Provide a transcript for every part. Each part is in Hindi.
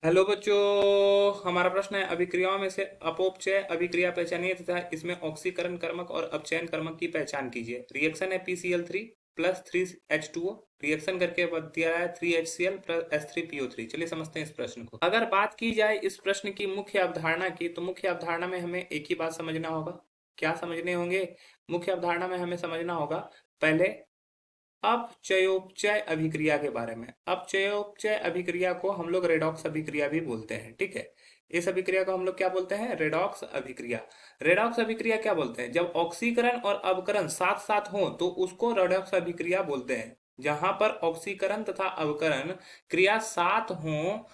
हेलो बच्चों। हमारा प्रश्न है अभिक्रियाओं में से अपौपचय अभिक्रिया पहचानिए तथा इसमें ऑक्सीकरण कर्मक और अपचयन कर्मक की पहचान कीजिए। रिएक्शन है PCl3 प्लस 3H2O। रिएक्शन करके दिया है 3HCl प्लस H3PO3। चलिए समझते हैं इस प्रश्न को। अगर बात की जाए इस प्रश्न की मुख्य अवधारणा की, तो मुख्य अवधारणा में हमें एक ही बात समझना होगा। क्या समझने होंगे? मुख्य अवधारणा में हमें समझना होगा पहले अपचयोपचय अभिक्रिया के बारे में। अपचयोपचय अभिक्रिया को हम लोग रेडॉक्स अभिक्रिया भी बोलते हैं, ठीक है। इस अभिक्रिया को हम लोग क्या बोलते हैं? रेडॉक्स अभिक्रिया। रेडॉक्स अभिक्रिया क्या बोलते हैं? जब ऑक्सीकरण और अवकरण साथ साथ हो तो उसको रेडॉक्स अभिक्रिया बोलते हैं। जहां पर ऑक्सीकरण तथा अवकरण क्रिया साथ हो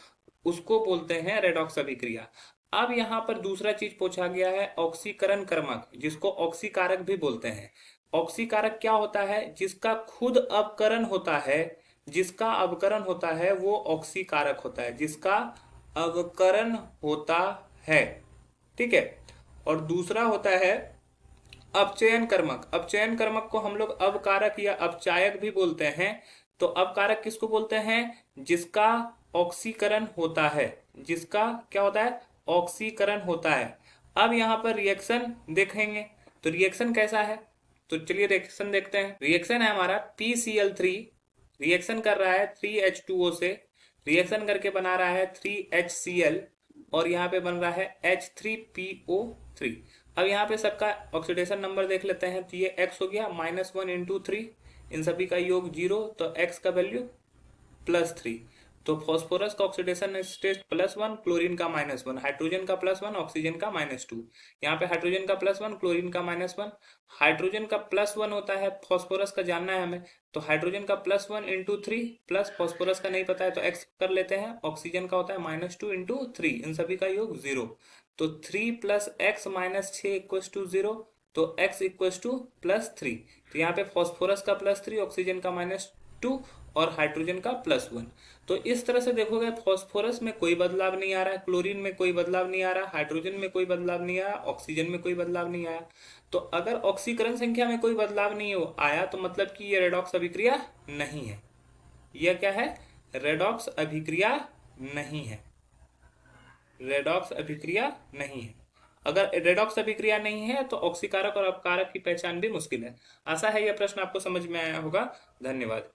उसको बोलते हैं रेडॉक्स अभिक्रिया। अब यहाँ पर दूसरा चीज पूछा गया है, ऑक्सीकरण कर्मक, जिसको ऑक्सीकारक भी बोलते हैं। ऑक्सीकारक क्या होता है? जिसका खुद अवकरण होता है, जिसका अवकरण होता है वो ऑक्सीकारक होता है, जिसका अवकरण होता है, ठीक है। और दूसरा होता है अपचयन कर्मक। अपचयन कर्मक को हम लोग अवकारक या अपचायक भी बोलते हैं। तो अवकारक किसको बोलते हैं? जिसका ऑक्सीकरण होता है, जिसका क्या होता है? ऑक्सीकरण होता है। अब यहाँ पर रिएक्शन देखेंगे तो रिएक्शन कैसा है, तो चलिए रिएक्शन देखते हैं। रिएक्शन है हमारा PCl3 रिएक्शन कर रहा है 3H2O से, रिएक्शन करके बना रहा है 3HCl और यहाँ पे बन रहा है H3PO3। अब यहाँ पे सबका ऑक्सीडेशन नंबर देख लेते हैं। तो ये X हो गया -1 × 3, इन सभी का योग 0, तो X का वैल्यू +3। तो फास्फोरस का ऑक्सीडेशन स्टेट +1, क्लोरीन का -1, हाइड्रोजन का +1, ऑक्सीजन का -2। यहाँ पे हाइड्रोजन का +1, क्लोरीन का -1। हाइड्रोजन का +1 होता है, फास्फोरस का जानना है हमें, तो हाइड्रोजन का +1 × 3 प्लस फास्फोरस का नहीं पता है तो x कर लेते हैं। ऑक्सीजन का होता है -2 × 3, इन सभी का योग 0। तो 3 + x - 6 = 0, तो x = +3। तो यहाँ पे फास्फोरस का +3, ऑक्सीजन का -2 और हाइड्रोजन का +1। तो इस तरह से देखोगे फास्फोरस में कोई बदलाव नहीं आ रहा है, क्लोरीन में कोई बदलाव नहीं आ रहा, हाइड्रोजन में कोई बदलाव नहीं आया, ऑक्सीजन में कोई बदलाव नहीं आया। तो अगर ऑक्सीकरण संख्या में कोई बदलाव नहीं हो आया तो मतलब कि ये रेडॉक्स अभिक्रिया नहीं है। यह क्या है? रेडॉक्स अभिक्रिया नहीं है। रेडॉक्स अभिक्रिया नहीं है। अगर रेडॉक्स अभिक्रिया नहीं है तो ऑक्सीकारक और अपकारक की पहचान भी मुश्किल है। आशा है यह प्रश्न आपको समझ में आया होगा। धन्यवाद।